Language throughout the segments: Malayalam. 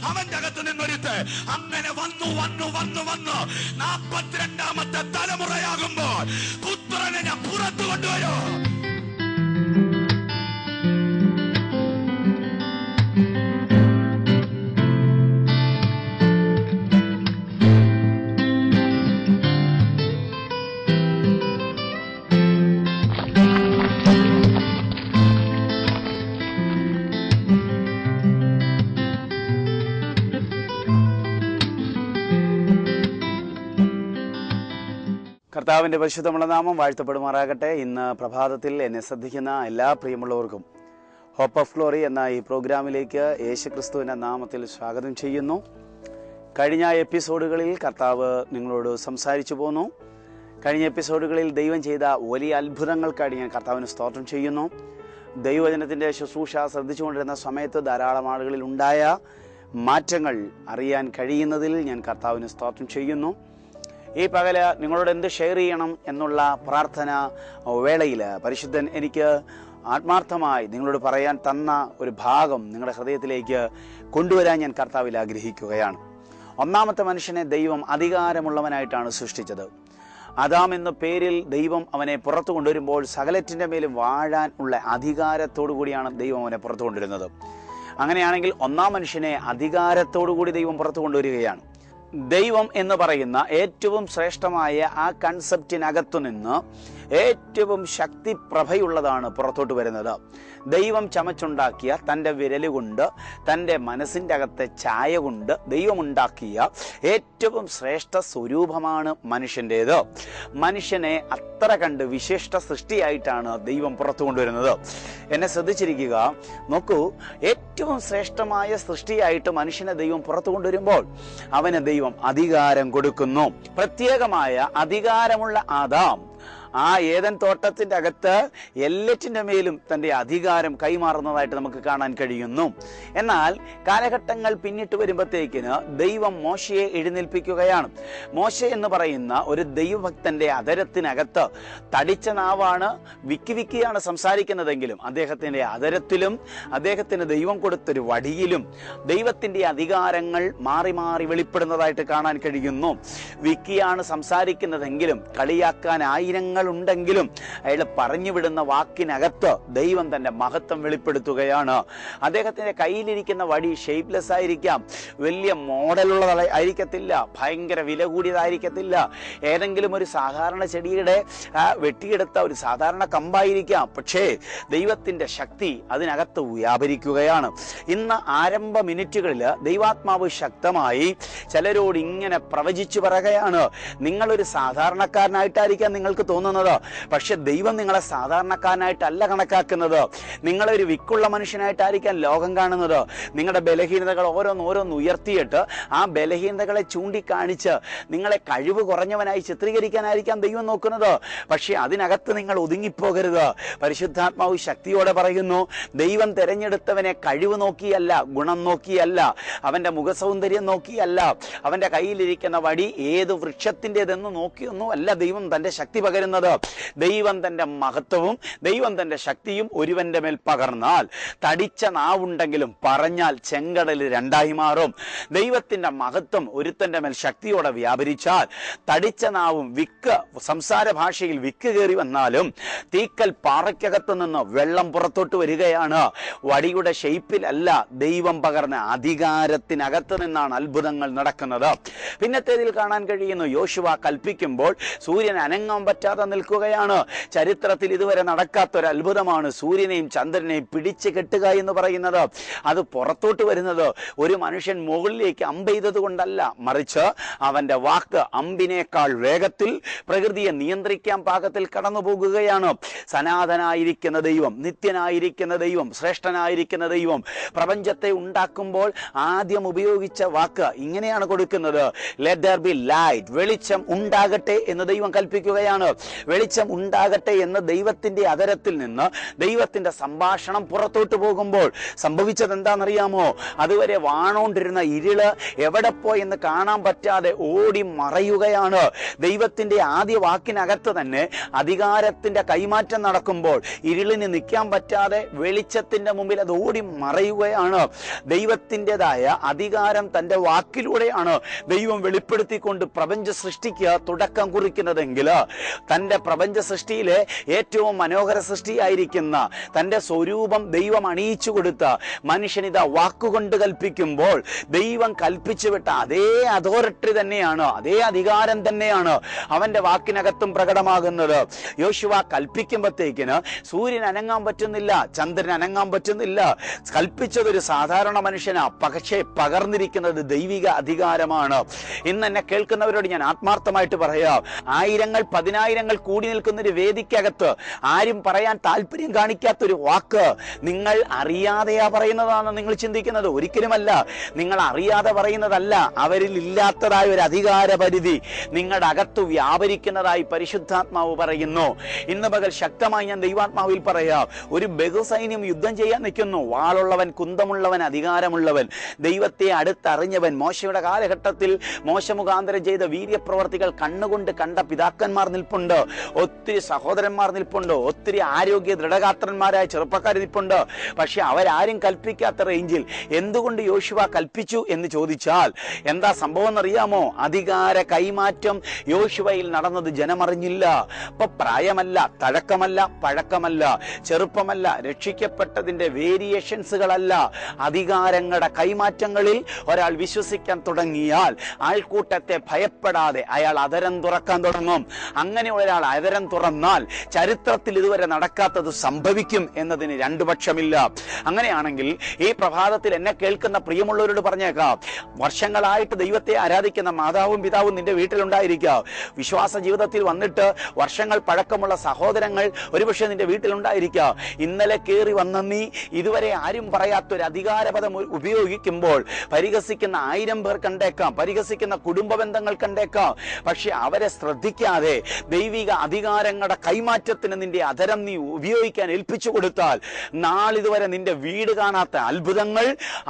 അവന്റെ അകത്ത് നിന്നൊരുത്ത്. അങ്ങനെ വന്നു വന്നു വന്നു വന്നു 42ാമത്തെ തലമുറയാകുമ്പോൾ പുത്രനെ ഞാൻ പുറത്തു കൊണ്ടുവരും. കർത്താവിൻ്റെ പരിശുദ്ധമുള്ള നാമം വാഴ്ത്തപ്പെടുമാറാകട്ടെ. ഇന്ന് പ്രഭാതത്തിൽ എന്നെ ശ്രദ്ധിക്കുന്ന എല്ലാ പ്രിയമുള്ളവർക്കും ഹോപ്പ് ഓഫ് ഗ്ലോറി എന്ന ഈ പ്രോഗ്രാമിലേക്ക് യേശുക്രിസ്തുവിൻ്റെ നാമത്തിൽ സ്വാഗതം ചെയ്യുന്നു. കഴിഞ്ഞ എപ്പിസോഡുകളിൽ കർത്താവ് നിങ്ങളോട് സംസാരിച്ചു പോന്നു. കഴിഞ്ഞ എപ്പിസോഡുകളിൽ ദൈവം ചെയ്ത വലിയ അത്ഭുതങ്ങൾക്കായി ഞാൻ കർത്താവിന് സ്തോത്രം ചെയ്യുന്നു. ദൈവവചനത്തിൻ്റെ ശുശ്രൂഷ ശ്രദ്ധിച്ചുകൊണ്ടിരുന്ന സമയത്ത് ധാരാളം ആളുകളിൽ ഉണ്ടായ മാറ്റങ്ങൾ അറിയാൻ കഴിയുന്നതിൽ ഞാൻ കർത്താവിന് സ്തോത്രം ചെയ്യുന്നു. ഈ പകല് നിങ്ങളോട് എന്ത് ഷെയർ ചെയ്യണം എന്നുള്ള പ്രാർത്ഥന വേളയിൽ പരിശുദ്ധൻ എനിക്ക് ആത്മാർത്ഥമായി നിങ്ങളോട് പറയാൻ തന്ന ഒരു ഭാഗം നിങ്ങളുടെ ഹൃദയത്തിലേക്ക് കൊണ്ടുവരാൻ ഞാൻ കർത്താവിൽ ആഗ്രഹിക്കുകയാണ്. ഒന്നാമത്തെ മനുഷ്യനെ ദൈവം അധികാരമുള്ളവനായിട്ടാണ് സൃഷ്ടിച്ചത്. ആദാം എന്ന പേരിൽ ദൈവം അവനെ പുറത്തു കൊണ്ടുവരുമ്പോൾ സകലറ്റിൻ്റെ മേലും വാഴാൻ ഉള്ള അധികാരത്തോടു കൂടിയാണ് ദൈവം അവനെ പുറത്തു കൊണ്ടുവരുന്നത്. അങ്ങനെയാണെങ്കിൽ ഒന്നാം മനുഷ്യനെ അധികാരത്തോടു കൂടി ദൈവം പുറത്തു കൊണ്ടുവരികയാണ്. ദൈവം എന്ന് പറയുന്ന ഏറ്റവും ശ്രേഷ്ഠമായ ആ കൺസെപ്റ്റിനകത്തു നിന്ന് ഏറ്റവും ശക്തിപ്രഭയുള്ളതാണ് പുറത്തോട്ട് വരുന്നത്. ദൈവം ചമച്ചുണ്ടാക്കിയ തൻ്റെ വിരലുകൊണ്ട്, തൻ്റെ മനസ്സിൻ്റെ അകത്തെ ഛായ കൊണ്ട് ദൈവമുണ്ടാക്കിയ ഏറ്റവും ശ്രേഷ്ഠ സ്വരൂപമാണ് മനുഷ്യൻ്റേത്. മനുഷ്യനെ അത്ര കണ്ട് വിശിഷ്ട സൃഷ്ടിയായിട്ടാണ് ദൈവം പുറത്തു കൊണ്ടുവരുന്നത്. എന്നെ ശ്രദ്ധിച്ചിരിക്കുക, നോക്കൂ, ഏറ്റവും ശ്രേഷ്ഠമായ സൃഷ്ടിയായിട്ട് മനുഷ്യനെ ദൈവം പുറത്തു കൊണ്ടുവരുമ്പോൾ അവന് ദൈവം അധികാരം കൊടുക്കുന്നു. പ്രത്യേകമായ അധികാരമുള്ള ആദാം ആ ഏദൻ തോട്ടത്തിൻ്റെ അകത്ത് എല്ലാറ്റിൻ്റെ മേലും തൻ്റെ അധികാരം കൈമാറുന്നതായിട്ട് നമുക്ക് കാണാൻ കഴിയുന്നു. എന്നാൽ കാലഘട്ടങ്ങൾ പിന്നിട്ട് വരുമ്പോഴത്തേക്കിന് ദൈവം മോശയെ എഴുന്നേൽപ്പിക്കുകയാണ്. മോശ എന്ന് പറയുന്ന ഒരു ദൈവഭക്തന്റെ അധരത്തിനകത്ത് തടിച്ച നാവാണ്, വിക്കിയാണ് സംസാരിക്കുന്നതെങ്കിലും അദ്ദേഹത്തിൻ്റെ അധരത്തിലും അദ്ദേഹത്തിന് ദൈവം കൊടുത്തൊരു വടിയിലും ദൈവത്തിൻ്റെ അധികാരങ്ങൾ മാറി മാറി വെളിപ്പെടുന്നതായിട്ട് കാണാൻ കഴിയുന്നു. വിക്കിയാണ് സംസാരിക്കുന്നതെങ്കിലും കളിയാക്കാൻ ആയിരങ്ങൾ ഉണ്ടെങ്കിലും അയാൾ പറഞ്ഞു വിടുന്ന വാക്കിനകത്ത് ദൈവം തന്റെ മഹത്വം വെളിപ്പെടുത്തുകയാണ്. അദ്ദേഹത്തിന്റെ കയ്യിലിരിക്കുന്ന വടി ഷേപ്പ്ലെസ് ആയിരിക്കാം, വലിയ മോഡലുള്ള ആയിരിക്കത്തില്ല, ഭയങ്കര വില കൂടിയതായിരിക്കത്തില്ല, ഏതെങ്കിലും ഒരു സാധാരണ ചെടിയുടെ വെട്ടിയെടുത്ത ഒരു സാധാരണ കമ്പായിരിക്കാം. പക്ഷേ ദൈവത്തിന്റെ ശക്തി അതിനകത്ത് വ്യാപരിക്കുകയാണ്. ഇന്ന് ആരംഭ മിനിറ്റുകളിൽ ദൈവാത്മാവ് ശക്തമായി ചിലരോട് ഇങ്ങനെ പ്രവചിച്ചു പറയുകയാണ്, നിങ്ങളൊരു സാധാരണക്കാരനായിട്ടായിരിക്കാം നിങ്ങൾക്ക് തോന്നുന്നത്, പക്ഷെ ദൈവം നിങ്ങളെ സാധാരണക്കാരനായിട്ടല്ല കണക്കാക്കുന്നത്. നിങ്ങളൊരു വിക്കുള്ള മനുഷ്യനായിട്ടായിരിക്കാം ലോകം കാണുന്നത്. നിങ്ങളുടെ ബലഹീനതകൾ ഓരോന്ന് ഉയർത്തിയിട്ട് ആ ബലഹീനതകളെ ചൂണ്ടിക്കാണിച്ച് നിങ്ങളെ കഴിവ് കുറഞ്ഞവനായി ചിത്രീകരിക്കാനായിരിക്കാം ദൈവം നോക്കുന്നത്. പക്ഷെ അതിനകത്ത് നിങ്ങൾ ഒതുങ്ങിപ്പോകരുത്. പരിശുദ്ധാത്മാവ് ശക്തിയോടെ പറയുന്നു, ദൈവം തിരഞ്ഞെടുത്തവനെ കഴിവ് നോക്കിയല്ല, ഗുണം നോക്കിയല്ല, അവന്റെ മുഖസൗന്ദര്യം നോക്കിയല്ല, അവന്റെ കയ്യിലിരിക്കുന്ന വടി ഏത് വൃക്ഷത്തിൻ്റെതെന്ന് നോക്കിയൊന്നും അല്ല ദൈവം തന്റെ ശക്തി പകരുന്നത്. ദൈവം തന്റെ മഹത്വവും ദൈവം തന്റെ ശക്തിയും ഒരുവന്റെ മേൽ പകർന്നാൽ തടിച്ച നാവുണ്ടെങ്കിലും പറഞ്ഞാൽ ചെങ്കടൽ രണ്ടായി മാറും. ദൈവത്തിന്റെ മഹത്വം ഒരുത്തന്റെ മേൽ ശക്തിയോടെ വ്യാപരിച്ചാൽ തടിച്ച നാവും വിക്ക്, സംസാര ഭാഷയിൽ വിക്ക് കയറി വന്നാലും തീക്കൽ പാറയ്ക്കകത്ത് നിന്ന് വെള്ളം പുറത്തോട്ട് വരികയാണ്. വടിയുടെ ഷെയ്പ്പിലല്ല, ദൈവം പകർന്ന അധികാരത്തിനകത്ത് നിന്നാണ് അത്ഭുതങ്ങൾ നടക്കുന്നത്. പിന്നത്തേതിൽ കാണാൻ കഴിയുന്നു, യോശുവ കൽപ്പിക്കുമ്പോൾ സൂര്യൻ അനങ്ങാൻ പറ്റാതെ നിൽക്കുകയാണ്. ചരിത്രത്തിൽ ഇതുവരെ നടക്കാത്തൊരു അത്ഭുതമാണ് സൂര്യനെയും ചന്ദ്രനെയും പിടിച്ചു കെട്ടുക എന്ന് പറയുന്നത്. അത് പുറത്തോട്ട് വരുന്നത് ഒരു മനുഷ്യൻ മുകളിലേക്ക് അമ്പെയ്തത് കൊണ്ടല്ല, മറിച്ച് അവന്റെ വാക്ക് അമ്പിനേക്കാൾ വേഗത്തിൽ പ്രകൃതിയെ നിയന്ത്രിക്കാൻ പാകത്തിൽ കടന്നു പോകുകയാണ്. സനാതനായിരിക്കുന്ന ദൈവം, നിത്യനായിരിക്കുന്ന ദൈവം, ശ്രേഷ്ഠനായിരിക്കുന്ന ദൈവം പ്രപഞ്ചത്തെ ഉണ്ടാക്കുമ്പോൾ ആദ്യം ഉപയോഗിച്ച വാക്ക് ഇങ്ങനെയാണ് കൊടുക്കുന്നത്, ലെറ്റ് ദെയർ ബി ലൈറ്റ്, വെളിച്ചം ഉണ്ടാകട്ടെ എന്ന് ദൈവം കൽപ്പിക്കുകയാണ്. വെളിച്ചം ഉണ്ടാകട്ടെ എന്ന് ദൈവത്തിന്റെ അതരത്തിൽ നിന്ന് ദൈവത്തിന്റെ സംഭാഷണം പുറത്തോട്ട് പോകുമ്പോൾ സംഭവിച്ചത് എന്താണെന്നറിയാമോ? അതുവരെ വാണോണ്ടിരുന്ന ഇരുള് എവിടെ പോയെന്ന് കാണാൻ പറ്റാതെ ഓടി മറയുകയാണ്. ദൈവത്തിന്റെ ആദ്യ വാക്കിനകത്ത് തന്നെ അധികാരത്തിന്റെ കൈമാറ്റം നടക്കുമ്പോൾ ഇരുളിന് നിൽക്കാൻ പറ്റാതെ വെളിച്ചത്തിന്റെ മുമ്പിൽ അത് ഓടി മറയുകയാണ്. ദൈവത്തിൻ്റെതായ അധികാരം തന്റെ വാക്കിലൂടെയാണ് ദൈവം വെളിപ്പെടുത്തിക്കൊണ്ട് പ്രപഞ്ച സൃഷ്ടിക്ക് തുടക്കം കുറിക്കുന്നതെങ്കിൽ തന്റെ പ്രപഞ്ച സൃഷ്ടിയിലെ ഏറ്റവും മനോഹര സൃഷ്ടിയായിരിക്കുന്ന തന്റെ സ്വരൂപം ദൈവം അണിയിച്ചു കൊടുത്ത മനുഷ്യനിതാ വാക്കുകൊണ്ട് കൽപ്പിക്കുമ്പോൾ ദൈവം കൽപ്പിച്ചു വിട്ട അതേ അതോറിറ്റി തന്നെയാണ്, അതേ അധികാരം തന്നെയാണ് അവന്റെ വാക്കിനകത്തും പ്രകടമാകുന്നത്. യോശുവ കൽപ്പിക്കുമ്പോഴത്തേക്കിന് സൂര്യൻ അനങ്ങാൻ പറ്റുന്നില്ല, ചന്ദ്രൻ അനങ്ങാൻ പറ്റുന്നില്ല. കൽപ്പിച്ചതൊരു സാധാരണ മനുഷ്യനാ, പക്ഷേ പകർന്നിരിക്കുന്നത് ദൈവിക അധികാരമാണ്. ഇന്ന് എന്നെ കേൾക്കുന്നവരോട് ഞാൻ ആത്മാർത്ഥമായിട്ട് പറയാം, ആയിരങ്ങൾ പതിനായിരങ്ങൾ കൂടി നിൽക്കുന്ന ഒരു വേദിക്കകത്ത് ആരും പറയാൻ താല്പര്യം കാണിക്കാത്തൊരു വാക്ക് നിങ്ങൾ അറിയാതെയാ പറയുന്നതാണ് നിങ്ങൾ ചിന്തിക്കുന്നത്. ഒരിക്കലുമല്ല, നിങ്ങൾ അറിയാതെ പറയുന്നതല്ല. അവരിൽ ഇല്ലാത്തതായ ഒരു അധികാര പരിധി നിങ്ങളുടെ അകത്ത് വ്യാപരിക്കുന്നതായി പരിശുദ്ധാത്മാവ് പറയുന്നു. ഇന്ന് പകൽ ശക്തമായി ഞാൻ ദൈവാത്മാവിൽ പറയാം, ഒരു ബഹുസൈന്യം യുദ്ധം ചെയ്യാൻ നിൽക്കുന്നു. വാളുള്ളവൻ, കുന്തമുള്ളവൻ, അധികാരമുള്ളവൻ, ദൈവത്തെ അടുത്തറിഞ്ഞവൻ. മോശയുടെ കാലഘട്ടത്തിൽ മോശ മുഖാന്തരം ചെയ്ത വീര്യപ്രവർത്തികൾ കണ്ണുകൊണ്ട് കണ്ട പിതാക്കന്മാർ നിൽപ്പുണ്ട്, ഒത്തിരി സഹോദരന്മാർ നിൽപ്പുണ്ട്, ഒത്തിരി ആരോഗ്യ ദൃഢഗാത്രന്മാരായ ചെറുപ്പക്കാർ നിൽപ്പുണ്ട്. പക്ഷെ അവരാരും കൽപ്പിക്കാത്ത റേഞ്ചിൽ എന്തുകൊണ്ട് യോശുവ കൽപ്പിച്ചു എന്ന് ചോദിച്ചാൽ എന്താ സംഭവം എന്നറിയാമോ? അധികാര കൈമാറ്റം യോശുവയിൽ നടന്നത് ജനമറിഞ്ഞില്ല. അപ്പൊ പ്രായമല്ല, തഴക്കമല്ല, പഴക്കമല്ല, ചെറുപ്പമല്ല, രക്ഷിക്കപ്പെട്ടതിന്റെ വേരിയേഷൻസുകളല്ല, അധികാരങ്ങളുടെ കൈമാറ്റങ്ങളിൽ ഒരാൾ വിശ്വസിക്കാൻ തുടങ്ങിയാൽ ആൾക്കൂട്ടത്തെ ഭയപ്പെടാതെ അയാൾ അതരം തുറക്കാൻ തുടങ്ങും. അങ്ങനെ ഒരാൾ അതരം തുറന്നാൽ ചരിത്രത്തിൽ ഇതുവരെ നടക്കാത്തത് സംഭവിക്കും എന്നതിന് രണ്ടു പക്ഷമില്ല. അങ്ങനെയാണെങ്കിൽ ഈ പ്രഭാതത്തിൽ എന്നെ കേൾക്കുന്ന പ്രിയമുള്ളവരോട് പറഞ്ഞേക്കാം, വർഷങ്ങളായിട്ട് ദൈവത്തെ ആരാധിക്കുന്ന മാതാവും പിതാവും നിന്റെ വീട്ടിലുണ്ടായിരിക്കാം. വിശ്വാസ ജീവിതത്തിൽ വന്നിട്ട് വർഷങ്ങൾ പഴക്കമുള്ള സഹോദരങ്ങൾ ഒരുപക്ഷെ നിന്റെ വീട്ടിലുണ്ടായിരിക്കാം. ഇന്നലെ കയറി വന്ന നീ ഇതുവരെ ആരും പറയാത്തൊരു അധികാരപദം ഉപയോഗിക്കുമ്പോൾ പരിഹസിക്കുന്ന 1000 പേർ കണ്ടേക്കാം, പരിഹസിക്കുന്ന കുടുംബ ബന്ധങ്ങൾ കണ്ടേക്കാം. പക്ഷെ അവരെ ശ്രദ്ധിക്കാതെ ദൈവിക അധികാരങ്ങളുടെ കൈമാറ്റത്തിന് നിന്റെ അതരം നീ ഉപയോഗിക്കാൻ ഏൽപ്പിച്ചു കൊടുത്താൽ നാളിതുവരെ നിന്റെ വീട് കാണാത്ത അത്ഭുതങ്ങൾ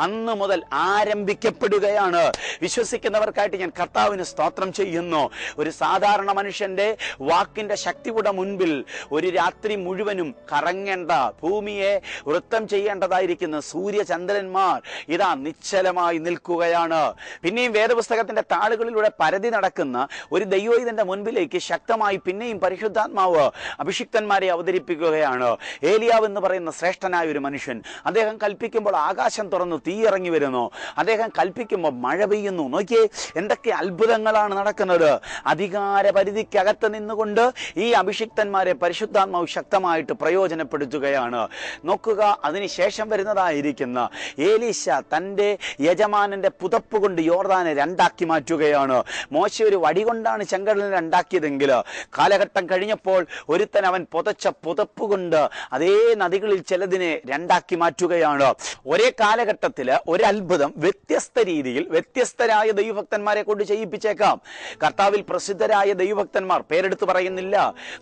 അന്ന് മുതൽ ആരംഭിക്കപ്പെടുകയാണ്. വിശ്വസിക്കുന്നവർക്കായിട്ട് ഞാൻ കർത്താവിന് സ്തോത്രം ചെയ്യുന്നു. ഒരു സാധാരണ മനുഷ്യന്റെ വാക്കിന്റെ ശക്തിയുടെ മുൻപിൽ ഒരു രാത്രി മുഴുവനും കറങ്ങേണ്ട, ഭൂമിയെ വൃത്തം ചെയ്യേണ്ടതായിരിക്കുന്ന സൂര്യചന്ദ്രന്മാർ ഇതാ നിശ്ചലമായി നിൽക്കുകയാണ്. പിന്നെയും വേദപുസ്തകത്തിന്റെ താളുകളിലൂടെ പരതി നടക്കുന്ന ഒരു ദൈവത്തിന്റെ മുൻപിലേക്ക് ശക്തമായി പിന്നെയും പരിശുദ്ധാത്മാവ് അഭിഷിക്തന്മാരെ അവതരിപ്പിക്കുകയാണ്. ഏലിയാവ് എന്ന് പറയുന്ന ശ്രേഷ്ഠനായ ഒരു മനുഷ്യൻ, അദ്ദേഹം കൽപ്പിക്കുമ്പോൾ ആകാശം തുറന്നു തീയിറങ്ങി വരുന്നു, അദ്ദേഹം കൽപ്പിക്കുമ്പോൾ മഴ പെയ്യുന്നു. നോക്കിയേ എന്തൊക്കെ അത്ഭുതങ്ങളാണ് നടക്കുന്നത്. അധികാര പരിധിക്കകത്ത് നിന്നുകൊണ്ട് ഈ അഭിഷിക്തന്മാരെ പരിശുദ്ധാത്മാവ് ശക്തമായിട്ട് പ്രയോജനപ്പെടുത്തുകയാണ്. നോക്കുക, അതിനുശേഷം വരുന്നതായിരിക്കുന്ന ഏലീശ തന്റെ യജമാനന്റെ പുതപ്പ് കൊണ്ട് യോർദാനെ രണ്ടാക്കി മാറ്റുകയാണ്. മോശ ഒരു വടി കൊണ്ടാണ് ചെങ്കടലിനെ രണ്ടാക്കിയതെങ്കിൽ കാലഘട്ടം കഴിഞ്ഞപ്പോൾ ഒരുത്തൻ അവൻ പുതച്ച പുതപ്പ് കൊണ്ട് അതേ നദികളിൽ ചിലതിനെ രണ്ടാക്കി മാറ്റുകയാണ്. ഒരേ കാലഘട്ടത്തില് ഒരു അത്ഭുതം വ്യത്യസ്ത രീതിയിൽ വ്യത്യസ്തരായ ദൈവഭക്തന്മാരെ കൊണ്ട് ചെയ്യിപ്പിച്ചേക്കാം. കർത്താവിൽ പ്രസിദ്ധരായ ദൈവഭക്തന്മാർ, പേരെടുത്ത് പറയുന്നില്ല,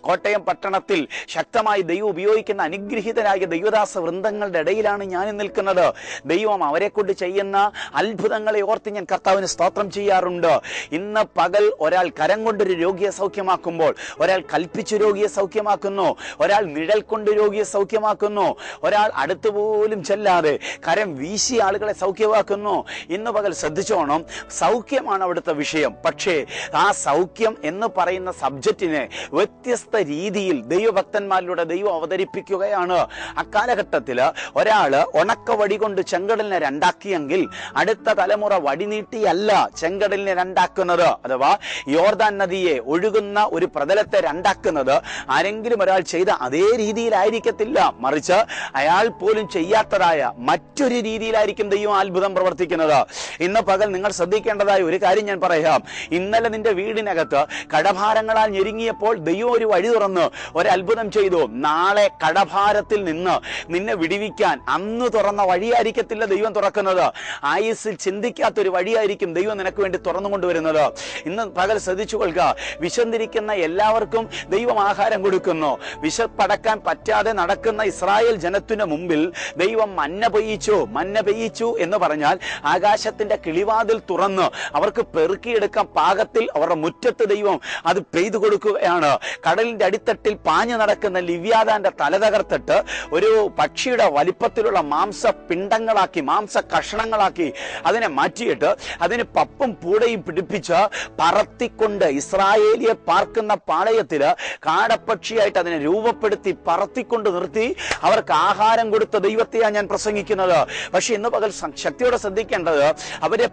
കോട്ടയം പട്ടണത്തിൽ ശക്തമായി ദൈവം ഉപയോഗിക്കുന്ന അനുഗ്രഹീതരായ ദൈവദാസ വൃന്ദങ്ങളുടെ ഇടയിലാണ് ഞാൻ നിൽക്കുന്നത്. ദൈവം അവരെ കൊണ്ട് ചെയ്യുന്ന അത്ഭുതങ്ങളെ ഓർത്ത് ഞാൻ കർത്താവിന് സ്തോത്രം ചെയ്യാറുണ്ട്. ഇന്ന് പകൽ ഒരാൾ കരം കൊണ്ടൊരു രോഗിയെ സൗഖ്യമാക്കുമ്പോൾ, ഒരാൾ കൽപ്പിച്ചു രോഗിയെ സൗഖ്യമാക്കുന്നു, ഒരാൾ നിഴൽ കൊണ്ട് രോഗിയെ സൗഖ്യമാക്കുന്നു, ഒരാൾ അടുത്തുപോലും ചെല്ലാതെ കരം വീശി ആളുകളെ സൗഖ്യമാക്കുന്നു. ഇന്ന് പകൽ ശ്രദ്ധിച്ചോണം, സൗഖ്യമാണ് അവിടുത്തെ വിഷയം. പക്ഷേ ആ സൗഖ്യം എന്ന് പറയുന്ന സബ്ജക്റ്റിനെ വ്യത്യസ്ത രീതിയിൽ ദൈവഭക്തന്മാരിലൂടെ ദൈവം അവതരിപ്പിക്കുകയാണ്. അക്കാലഘട്ടത്തില് ഒരാള് ഉണക്ക വടി കൊണ്ട് ചെങ്കടലിനെ രണ്ടാക്കിയെങ്കിൽ അടുത്ത തലമുറ വടി നീട്ടിയല്ല ചെങ്കടലിനെ രണ്ടാക്കുന്നത്, അഥവാ യോർദാൻ നദിയെ ഒഴുകുന്ന ഒരു പ്രതലത്തെ രണ്ടാക്കുന്നത് ആരെങ്കിലും ഒരാൾ ചെയ്ത അതേ രീതിയിലായിരിക്കത്തില്ല, മറിച്ച് അയാൾ പോലും ചെയ്യാത്തതായ മറ്റൊരു രീതിയിലായിരിക്കും ദൈവം അത്ഭുതം പ്രവർത്തിക്കുന്നത്. ഇന്ന് പകൽ നിങ്ങൾ ശ്രദ്ധിക്കേണ്ടതായ ഒരു കാര്യം ഞാൻ പറയാം. ഇന്നലെ നിന്റെ വീടിനകത്ത് കടഭാരങ്ങളാൽ ഞെരുങ്ങിയപ്പോൾ ദൈവം ഒരു വഴി തുറന്ന് ഒരു അത്ഭുതം ചെയ്തു. നാളെ കടഭാരത്തിൽ നിന്ന് നിന്നെ വിടിവിക്കാൻ അന്ന് തുറന്ന വഴിയായിരിക്കത്തില്ല ദൈവം തുറക്കുന്നത്. ആയുസ്സിൽ ചിന്തിക്കാത്തൊരു വഴിയായിരിക്കും ദൈവം നിനക്ക് വേണ്ടി തുറന്നു കൊണ്ടുവരുന്നത്. ഇന്ന് പകൽ ശ്രദ്ധിച്ചു കൊള്ളുക, വിശന്നിരിക്കുന്ന എല്ലാ എല്ലാവർക്കും ദൈവം ആഹാരം കൊടുക്കുന്നു. വിശപ്പടക്കാൻ പറ്റാതെ നടക്കുന്ന ഇസ്രായേൽ ജനത്തിന് മുമ്പിൽ ദൈവം മന്ന പെയ്യിച്ചു എന്ന് പറഞ്ഞാൽ ആകാശത്തിന്റെ കിളിവാതിൽ തുറന്ന് അവർക്ക് പെറുക്കിയെടുക്കാൻ പാകത്തിൽ അവരുടെ മുറ്റത്ത് ദൈവം അത് പെയ്തു കൊടുക്കുകയാണ്. കടലിന്റെ അടിത്തട്ടിൽ പാഞ്ഞു നടക്കുന്ന ലിവ്യാതാന്റെ തല തകർത്തിട്ട് ഒരു പക്ഷിയുടെ വലിപ്പത്തിലുള്ള മാംസ കഷണങ്ങളാക്കി അതിനെ മാറ്റിയിട്ട് അതിന് പപ്പും പൂടയും പിടിപ്പിച്ച് പറത്തിക്കൊണ്ട് ഇസ്രായേലിയെ പാർക്കുന്ന പാളയത്തില് കാടപ്പക്ഷിയായിട്ട് അതിനെ രൂപപ്പെടുത്തി പറത്തിക്കൊണ്ട് നിർത്തി അവർക്ക് ആഹാരം കൊടുത്ത ദൈവത്തെയാണ് ഞാൻ പ്രസംഗിക്കുന്നത്. പക്ഷെ ഇന്ന് പകൽ ശക്തിയോടെ ശ്രദ്ധിക്കേണ്ടത്, അവരെ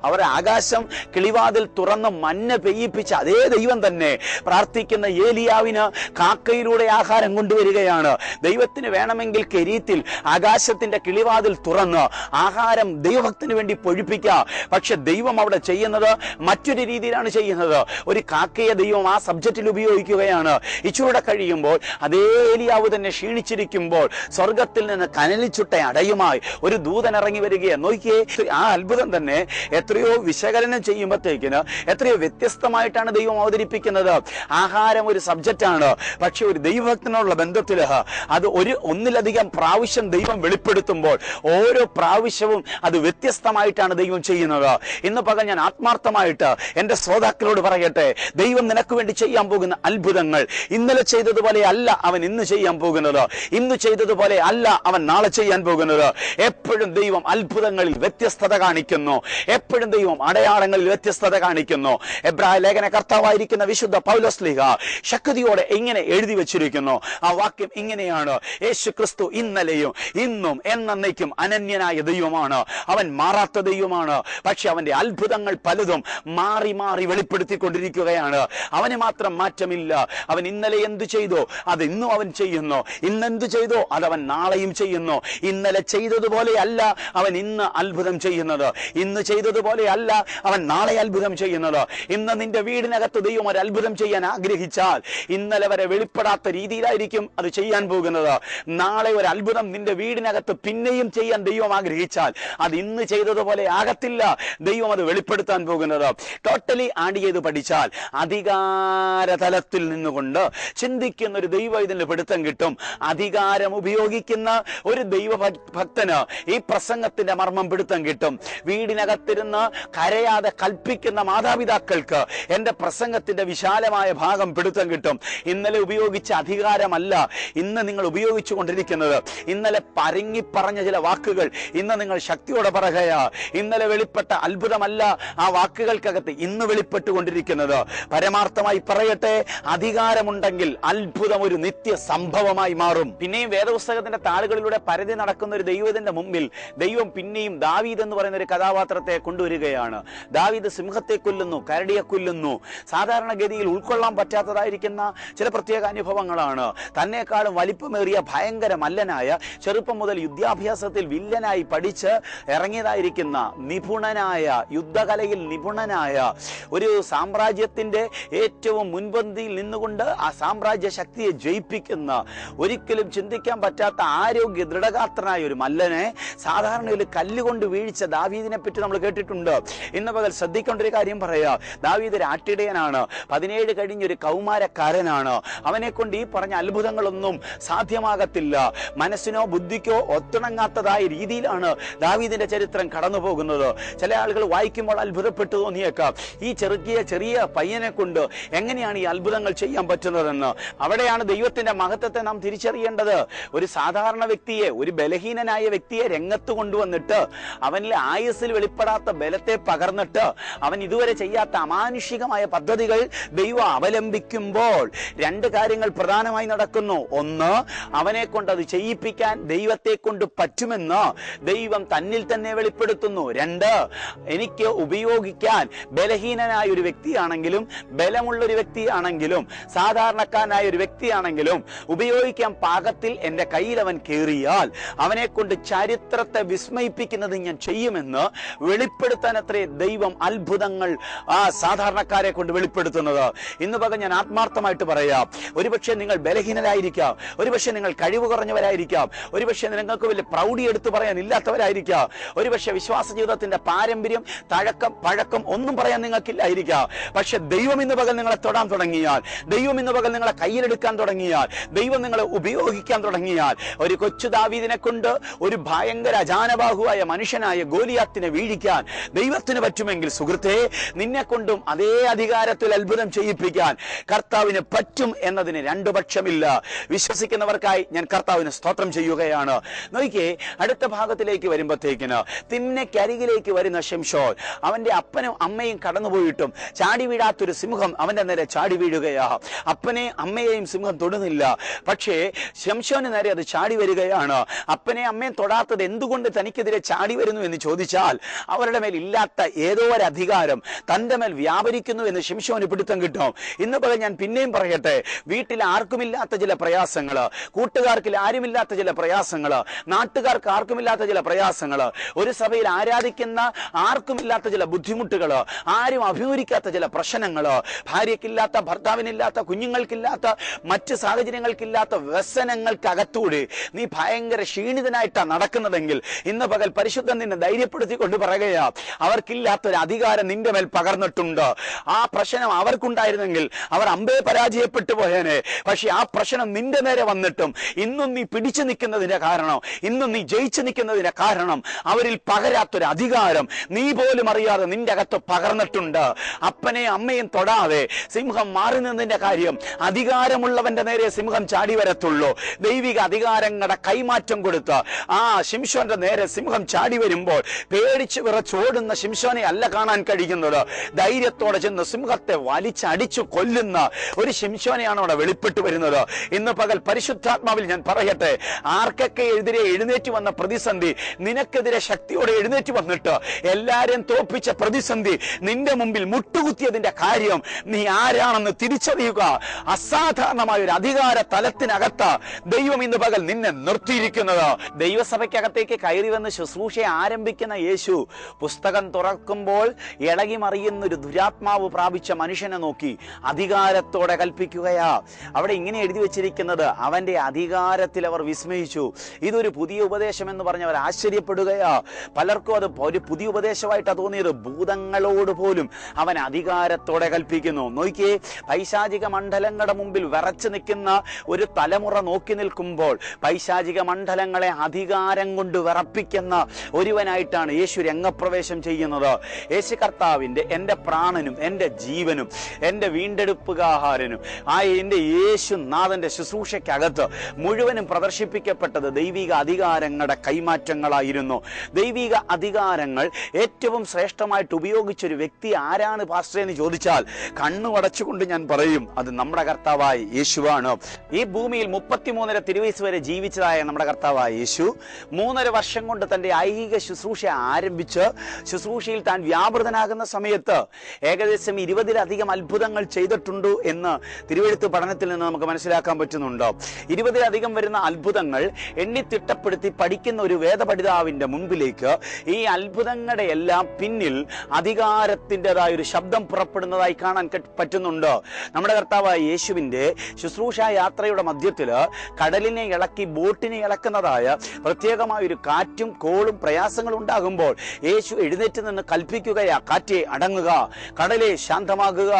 അവരെ ആകാശം കിളിവാതിൽ തുറന്ന് മഞ്ഞ പെയ്യിപ്പിച്ച അതേ ദൈവം തന്നെ പ്രാർത്ഥിക്കുന്ന ഏലിയാവിന് കാക്കയിലൂടെ ആഹാരം കൊണ്ടുവരികയാണ്. ദൈവത്തിന് വേണമെങ്കിൽ കെരീത്തിൽ ആകാശത്തിന്റെ കിളിവാതിൽ തുറന്ന് ആഹാരം ദൈവഭക്തിന് വേണ്ടി പൊഴിപ്പിക്കാം. പക്ഷെ ദൈവം അവിടെ ചെയ്യുന്നത് മറ്റൊരു രീതിയിലാണ് ചെയ്യുന്നത്. ഒരു കാക്കയെ ദൈവം ആ സബ്ജക്റ്റിൽ ഉപയോഗിക്കുകയാണ്. ഇച്ചൂടെ കഴിയുമ്പോൾ അതേ ഏലിയാവ് തന്നെ ക്ഷീണിച്ചിരിക്കുമ്പോൾ സ്വർഗത്തിൽ നിന്ന് കനലിച്ചുട്ട അടയുമായി ഒരു ദൂതൻ ഇറങ്ങി വരികയാണ്. നോക്കിയേ, ആ അത്ഭുതം തന്നെ എത്രയോ വിശകലനം ചെയ്യുമ്പോഴത്തേക്കിന് എത്രയോ വ്യത്യസ്തമായിട്ടാണ് ദൈവം അവതരിപ്പിക്കുന്നത്. ആഹാരം ഒരു സബ്ജക്റ്റാണ്, പക്ഷെ ഒരു ദൈവഭക്തനോടുള്ള ബന്ധത്തിൽ അത് ഒന്നിലധികം പ്രാവശ്യം ദൈവം വെളിപ്പെടുത്തുമ്പോൾ ഓരോ പ്രാവശ്യവും അത് വ്യത്യസ്തമായിട്ടാണ് ദൈവം ചെയ്യുന്നത്. ഇന്ന് പകൽ ഞാൻ ആത്മാർത്ഥമായിട്ട് എന്റെ ശ്രോതാക്കളോട് പറയട്ടെ, ദൈവം നിനക്ക് വേണ്ടി ചെയ്യാൻ പോകുന്ന അത്ഭുതങ്ങൾ ഇന്നലെ ചെയ്തതുപോലെ അല്ല അവൻ ഇന്ന് ചെയ്യാൻ പോകുന്നത്, ഇന്ന് ചെയ്തതുപോലെ അല്ല അവൻ നാളെ ചെയ്യാൻ പോകുന്നത്. എപ്പോഴും ദൈവം അത്ഭുതങ്ങളിൽ വ്യത്യസ്തത കാണിക്കുന്നു, എപ്പോഴും ദൈവം അടയാളങ്ങളിൽ വ്യത്യസ്തത കാണിക്കുന്നു. എബ്രായ ലേഖന കർത്താവായിരിക്കുന്ന വിശുദ്ധ പൗലോസ്ലീഹ ശക്തിയോടെ ഇങ്ങനെ എഴുതി വെച്ചിരിക്കുന്നു. ആ വാക്യം ഇങ്ങനെയാണ്: യേശു ക്രിസ്തു ഇന്നലെയും ഇന്നും എന്നേക്കും അനന്യനായ ദൈവമാണ്. അവൻ മാറാത്ത ദൈവമാണ്. പക്ഷെ അവന്റെ അത്ഭുതങ്ങൾ പലതും മാറി മാറി വെളിപ്പെടുത്തിക്കൊണ്ടിരിക്കുകയാണ്. അവന് മാത്രം മാറ്റമില്ല. അവൻ ഇന്നലെ എന്തു ചെയ്തോ അത് ഇന്നും അവൻ ചെയ്യുന്നു, ഇന്നെന്തു ചെയ്തോ അതവൻ നാളെയും ചെയ്യുന്നു. ഇന്നലെ ചെയ്തതുപോലെ അല്ല അവൻ ഇന്ന് അത്ഭുതം ചെയ്യുന്നത്, ഇന്ന് ചെയ്തതുപോലെ അല്ല അവൻ നാളെ അത്ഭുതം ചെയ്യുന്നത്. ഇന്ന് നിന്റെ വീടിനകത്ത് ദൈവം ഒരു അത്ഭുതം ചെയ്യാൻ ആഗ്രഹിച്ചാൽ ഇന്നലെ വരെ വെളിപ്പെടാത്ത രീതിയിലായിരിക്കും അത് ചെയ്യാൻ പോകുന്നത്. നാളെ ഒരു അത്ഭുതം നിന്റെ വീടിനകത്ത് പിന്നെയും ചെയ്യാൻ ദൈവം ആഗ്രഹിച്ചാൽ അത് ഇന്ന് ചെയ്തതുപോലെ ആകത്തില്ല. ദൈവം അത് വെളിപ്പെടുത്താൻ പോകുന്നത്. ടോട്ടലി ആഡ് ചെയ്ത് പഠിച്ചാൽ അധികാര തലത്തിൽ നിന്നുകൊണ്ട് ചിന്തിക്കുന്ന ഒരു ദൈവം ഇതിന്റെ പിടുത്തം കിട്ടും. അധികാരം ഉപയോഗിക്കുന്ന ഒരു ദൈവഭക്തന് ഈ പ്രസംഗത്തിന്റെ മർമ്മം പിടുത്തം കിട്ടും. വീടിനകത്തിരുന്ന് കരയാതെ കൽപ്പിക്കുന്ന മാതാപിതാക്കൾക്ക് എന്റെ പ്രസംഗത്തിന്റെ വിശാലമായ ഭാഗം പിടുത്തം കിട്ടും. ഇന്നലെ ഉപയോഗിച്ച അധികാരമല്ല ഇന്ന് നിങ്ങൾ ഉപയോഗിച്ചു കൊണ്ടിരിക്കുന്നത്. ഇന്നലെ പറഞ്ഞ ചില വാക്കുകൾ ഇന്ന് നിങ്ങൾ ശക്തിയോടെ പറയുകയാ. ഇന്നലെ വെളിപ്പെട്ട അത്ഭുതമല്ല ആ വാക്കുകൾക്കകത്ത് ഇന്ന് വെളിപ്പെട്ടുകൊണ്ടിരിക്കുന്നത്. പരമാർത്ഥമായി പറയട്ടെ, അധികാരമുണ്ടെങ്കിൽ അത്ഭുതം ഒരു നിത്യ സംഭവമായി മാറും. പിന്നെയും വേദപുസ്തകത്തിന്റെ താളുകളിലൂടെ പരതി നടക്കുന്ന ഒരു ദൈവത്തിന്റെ മുമ്പിൽ ദൈവം പിന്നെയും ദാവീദ് എന്ന് പറയുന്ന ഒരു കഥാപാത്രത്തെ കൊണ്ടുവരികയാണ്. ദാവീദ് സിംഹത്തെ കൊല്ലുന്നു, കരടിയെ കൊല്ലുന്നു. സാധാരണഗതിയിൽ ഉൾക്കൊള്ളാൻ പറ്റാത്തതായിരിക്കുന്ന ചില പ്രത്യേക അനുഭവങ്ങളാണ്. തന്നെക്കാളും വലിപ്പമേറിയ ഭയങ്കര മല്ലനായ, ചെറുപ്പം മുതൽ യുദ്ധാഭ്യാസത്തിൽ വില്ലനായി പഠിച്ച് ഇറങ്ങിയതായിരിക്കുന്ന നിപുണനായ, യുദ്ധകലയിൽ നിപുണനായ ഒരു സാമ്രാജ്യത്തിന്റെ ഏറ്റവും മുൻപന്തിയിൽ നിന്നുകൊണ്ട് ആ സാമ്രാജ്യ ശക്തിയെ ജയിപ്പിക്കുന്ന, ഒരിക്കലും ചിന്തിക്കാൻ പറ്റാത്ത ആരോഗ്യ ദൃഢഗാത്രനായ ഒരു മല്ലനെ സാധാരണ ഒരു കല്ലുകൊണ്ട് വീഴ്ച ദാവീദിനെ പറ്റി നമ്മൾ കേട്ടിട്ടുണ്ട്. ഇന്ന് പകൽ ശ്രദ്ധിക്കേണ്ട ഒരു കാര്യം പറയാ. ദാവീദ് ഒരു ആട്ടിടയനാണ്, 17 കഴിഞ്ഞൊരു കൗമാരക്കാരനാണ്. അവനെ കൊണ്ട് ഈ പറഞ്ഞ അത്ഭുതങ്ങളൊന്നും സാധ്യമാകത്തില്ല. മനസ്സിനോ ബുദ്ധിക്കോ ഒത്തിണങ്ങാത്തതായ രീതിയിലാണ് ദാവീദിന്റെ ചരിത്രം കടന്നു പോകുന്നത്. ചില ആളുകൾ വായിക്കുമ്പോൾ അത്ഭുതപ്പെട്ടു തോന്നിയേക്കാം, ഈ ചെറിയ പയ്യനെ കൊണ്ട് എങ്ങനെയാണ് ഈ അത്ഭുതങ്ങൾ ചെയ്യാൻ പറ്റുന്നതെന്ന്. അവിടെയാണ് ദൈവത്തിന്റെ മഹത്വത്തെ നാം തിരിച്ചറിയേണ്ടത്. ഒരു സാധാരണ വ്യക്തിയെ, ഒരു ബലഹീനനായ വ്യക്തിയെ രംഗത്ത് കൊണ്ടുവന്നിട്ട് അവനിലെ ആയുസ്സിൽ വെളിപ്പെടാത്ത ബലത്തെ പകർന്നിട്ട് അവൻ ഇതുവരെ ചെയ്യാത്ത അമാനുഷികമായ പദ്ധതികൾ ദൈവം അവലംബിക്കുമ്പോൾ 2 കാര്യങ്ങൾ പ്രധാനമായി നടക്കുന്നു. ഒന്ന്, അവനെ കൊണ്ട് അത് ചെയ്യിപ്പിക്കാൻ ദൈവത്തെ കൊണ്ട് പറ്റുമെന്ന് ദൈവം തന്നിൽ തന്നെ വെളിപ്പെടുത്തുന്നു. 2, എനിക്ക് ഉപയോഗിക്കാൻ ബലഹീനനായ ഒരു വ്യക്തിയാണെങ്കിലും ബലമുള്ള ഒരു വ്യക്തിയാണെങ്കിലും സാധാരണക്കാരനായ ഒരു വ്യക്തിയാണെങ്കിലും ഉപയോഗിക്കാൻ പാകത്തിൽ എന്റെ കയ്യിൽ അവൻ കയറിയാൽ അവനെ കൊണ്ട് ചരിത്രത്തെ വിസ്മയിപ്പിക്കുന്നത് ഞാൻ ചെയ്യുമെന്ന് വെളിപ്പെടുത്താൻ അത്രേ ദൈവം അത്ഭുതങ്ങൾ ആ സാധാരണക്കാരെ കൊണ്ട് വെളിപ്പെടുത്തുന്നത്. ഇന്ന് പകൽ ഞാൻ ആത്മാർത്ഥമായിട്ട് പറയാം, ഒരുപക്ഷെ നിങ്ങൾ ബലഹീനരായിരിക്കാം, ഒരുപക്ഷെ നിങ്ങൾ കഴിവ് കുറഞ്ഞവരായിരിക്കാം, ഒരുപക്ഷെ നിങ്ങൾക്ക് വലിയ പ്രൗഢി എടുത്തു പറയാൻ ഇല്ലാത്തവരായിരിക്കാം, ഒരുപക്ഷെ വിശ്വാസ ജീവിതത്തിന്റെ പാരമ്പര്യം, പഴക്കം ഒന്നും പറയാൻ നിങ്ങൾക്കില്ലായിരിക്കാം. പക്ഷെ ദൈവം ഇന്ന് പകൽ നിങ്ങളെ തൊടാൻ കൈമാറാൻ തുടങ്ങിയാൽ, ദൈവം ഇന്ന് പകൽ നിങ്ങളെ കയ്യിലെടുക്കാൻ തുടങ്ങിയാൽ, ദൈവം നിങ്ങളെ ഉപയോഗിക്കാൻ തുടങ്ങിയാൽ, ഒരു കൊച്ചു ദാവീദിനെ കൊണ്ട് ഒരു ഭയങ്കര അജാനബാഹുവായ മനുഷ്യനായ ഗോലിയാത്തിനെ വീഴിക്കാൻ ദൈവത്തിന് പറ്റുമെങ്കിൽ സുഹൃത്തേ, നിന്നെ കൊണ്ടും അതേ അധികാരത്തിൽ അത്ഭുതം ചെയ്യിപ്പിക്കാൻ കർത്താവിന് പറ്റും എന്നതിന് രണ്ടു പക്ഷമില്ല. വിശ്വസിക്കുന്നവർക്കായി ഞാൻ കർത്താവിന് സ്തോത്രം ചെയ്യുകയാണ്. നോക്കിയേ, അടുത്ത ഭാഗത്തിലേക്ക് വരുമ്പോഴത്തേക്കിന് തിമ്നക്കരികിലേക്ക് വരുന്ന ശിംശോൻ, അവന്റെ അപ്പനും അമ്മയും കടന്നുപോയിട്ടും ചാടി വീഴാത്തൊരു സിംഹം അവന്റെ നേരെ ചാടി വീഴുകയാ. അപ്പനെ അമ്മയെയും സിംഹം തൊടുന്നില്ല, പക്ഷേ ശിംശോന് നേരെ അത് ചാടി വരികയാണ്. അപ്പനെ അമ്മയും തൊടാത്തത് എന്തുകൊണ്ട് തനിക്കെതിരെ ചാടി വരുന്നു എന്ന് ചോദിച്ചാൽ, അവരുടെ മേൽ ഇല്ലാത്ത ഏതോ ഒരു അധികാരം തന്റെ മേൽ വ്യാപരിക്കുന്നു എന്ന് ശിംശോന് പിടുത്തം കിട്ടും. ഇന്ന് പകൽ ഞാൻ പിന്നെയും പറയട്ടെ, വീട്ടിൽ ആർക്കുമില്ലാത്ത ചില പ്രയാസങ്ങള്, കൂട്ടുകാർക്ക് ആരുമില്ലാത്ത ചില പ്രയാസങ്ങള്, നാട്ടുകാർക്ക് ആർക്കുമില്ലാത്ത ചില പ്രയാസങ്ങള്, ഒരു സഭയിൽ ആരാധിക്കുന്ന ആർക്കുമില്ലാത്ത ചില ബുദ്ധിമുട്ടുകള്, ആരും അഭിമുഖിക്കാത്ത ചില പ്രശ്നങ്ങള്, ഭാര്യയ്ക്കില്ലാത്ത, ഭർത്താവിനില്ലാത്ത, കുഞ്ഞുങ്ങൾക്കില്ലാത്ത, മറ്റ് സാഹചര്യങ്ങൾക്കില്ലാത്ത വ്യസനങ്ങൾക്കകത്തൂടെ നീ ഭയങ്കര ക്ഷീണിതനായിട്ടാണ് നടക്കുന്നതെങ്കിൽ ഇന്ന് പകൽ പരിശുദ്ധൻ നിന്നെ ധൈര്യപ്പെടുത്തിക്കൊണ്ട് പറയുകയാ, അവർക്കില്ലാത്തൊരു അധികാരം നിന്റെ മേൽ പകർന്നിട്ടുണ്ട്. ആ പ്രശ്നം അവർക്കുണ്ടായിരുന്നെങ്കിൽ അവർ അമ്പേ പരാജയപ്പെട്ടു പോയേനെ. പക്ഷെ ആ പ്രശ്നം നിന്റെ നേരെ വന്നിട്ടും ഇന്നും നീ പിടിച്ചു നിൽക്കുന്നതിന്റെ കാരണം, ഇന്നും നീ ജയിച്ചു നിൽക്കുന്നതിന്റെ കാരണം, അവരിൽ പകരാത്തൊരു അധികാരം നീ പോലും അറിയാതെ നിന്റെ അകത്ത് പകർന്നിട്ടുണ്ട്. അപ്പനെയും അമ്മയും തൊടാതെ സിംഹം മാറി നിന്നതിന്റെ കാര്യം, അധികാരമുള്ളവന്റെ നേരെ സിംഹം ചാടി വരത്തുള്ളൂ. ദൈവിക അധികാരങ്ങളുടെ കൈമാറ്റം കൊടുത്ത് ആ ശിംശോന്റെ നേരെ സിംഹം ചാടി വരുമ്പോൾ പേടിച്ച് വിറച്ചോടുന്ന ശിംശോനെ അല്ല കാണാൻ കഴിയുന്നത്. ധൈര്യത്തോടെ ചെന്ന് സിംഹത്തെ വലിച്ചടിച്ചു കൊല്ലുന്ന ഒരു ശിംശോനെയാണ് അവിടെ വെളിപ്പെട്ടു വരുന്നത്. ഇന്ന് പകൽ പരിശുദ്ധാത്മാവിൽ ഞാൻ പറയട്ടെ, ആർക്കൊക്കെ എതിരെ എഴുന്നേറ്റ് വന്ന പ്രതിസന്ധി നിനക്കെതിരെ ശക്തിയോടെ എഴുന്നേറ്റ് വന്നിട്ട് എല്ലാരെയും തോൽപ്പിച്ച പ്രതിസന്ധി നിന്റെ മുമ്പിൽ മുട്ടുകുത്തിയതിന്റെ കാര്യം നീ ആരാണെന്ന് തിരിച്ചറിയുക. അസാധാരണമായ ഒരു അധികാര തലത്തിനകത്ത് ദൈവം ഇന്ന് പകൽ നിന്നെ നിർത്തിയിരിക്കുന്നത്. ദൈവസഭയ്ക്കകത്തേക്ക് കയറി വന്ന് ശുശ്രൂഷ ആരംഭിക്കുന്ന യേശു പുസ്തകം തുറക്കുമ്പോൾ ഇളകി മറിയുന്ന ഒരു ദുരാത്മാവ് പ്രാപിച്ച മനുഷ്യനെ നോക്കി അധികാരത്തോടെ കൽപ്പിക്കുകയാ. അവിടെ ഇങ്ങനെ എഴുതി വെച്ചിരിക്കുന്നത്, അവന്റെ അധികാരത്തിൽ അവർ വിസ്മയിച്ചു. ഇതൊരു പുതിയ ഉപദേശം എന്ന് പറഞ്ഞ് അവർ ആശ്ചര്യപ്പെടുകയാ. പലർക്കും അത് ഒരു പുതിയ ഉപദേശമായിട്ടാണ് തോന്നിയത്. ഭൂതങ്ങളോട് പോലും അവൻ അധികാരത്തോടെ കൽപ്പിക്കുന്നു. നോക്കിയേ, പൈശാചിക മണ്ഡലങ്ങളുടെ മുമ്പിൽ വിറച്ചു നിൽക്കുന്ന ഒരു തലമുറ നോക്കി നിൽക്കുമ്പോൾ പൈശാചിക മണ്ഡലങ്ങളെ അധികാരം കൊണ്ട് വിറപ്പിക്കുന്ന ഒരുവനായിട്ടാണ് യേശു രംഗപ്രവേശം ചെയ്യുന്നത്. യേശു കർത്താവിന്റെ, എൻ്റെ പ്രാണനും എൻ്റെ ജീവനും എൻ്റെ വീണ്ടെടുപ്പുകാരനും എൻ്റെ യേശുനാഥന്റെ ശുശ്രൂഷയ്ക്കകത്ത് മുഴുവനും പ്രദർശിപ്പിക്കപ്പെട്ടത് ദൈവിക അധികാരങ്ങളുടെ കൈമാറ്റങ്ങളായിരുന്നു. ദൈവിക അധികാരങ്ങൾ ഏറ്റവും ശ്രേഷ്ഠമായിട്ട് ഉപയോഗിച്ചൊരു വ്യക്തി ആരാണ് പാസ്റ്റർ എന്ന് ചോദിച്ചാൽ, കണ്ണു അടച്ചുകൊണ്ട് ഞാൻ പറയും, അത് നമ്മുടെ കർത്താവായ യേശുവാണ്. ഈ ഭൂമിയിൽ 33 തിരുവയസ് വരെ ജീവിച്ചതായ നമ്മുടെ കർത്താവായ യേശു 3.5 വർഷം കൊണ്ട് തന്റെ ഐഹിക ശുശ്രൂഷ ആരംഭിച്ച് ശുശ്രൂഷയിൽ താൻ വ്യാപൃതനാകുന്ന സമയത്ത് ഏകദേശം 20-ലധികം അത്ഭുതങ്ങൾ ചെയ്തിട്ടുണ്ട് എന്ന് തിരുവെഴുത്ത് പഠനത്തിൽ നിന്ന് നമുക്ക് മനസ്സിലാക്കാൻ പറ്റുന്നുണ്ട്. 20-ലധികം വരുന്ന അത്ഭുതങ്ങൾ എണ്ണിത്തിട്ടപ്പെടുത്തി പഠിക്കുന്ന ഒരു വേദപഠിതാവിന്റെ മുൻപിലേക്ക് ഈ അത്ഭുതങ്ങളുടെ എല്ലാം പിന്നിൽ അധികാരത്തിൻ്റെതായ ഒരു ശബ്ദം പുറപ്പെടുന്നതായി കാണാൻ പറ്റുന്നുണ്ട്. നമ്മുടെ കർത്താവായ യേശുവിന്റെ ശുശ്രൂഷ യാത്രയുടെ മധ്യത്തില് കടലിനെ ഇളക്കി ബോട്ടിനെ ഇളക്കുന്നതായ പ്രത്യേകമായ ഒരു കാറ്റും കോളും പ്രയാസങ്ങളും ഉണ്ടാകുമ്പോൾ യേശു എഴുന്നേറ്റ് നിന്ന് കൽപ്പിക്കുകയാ, കാറ്റേ അടങ്ങുക, കടലേ ശാന്തമാകുക.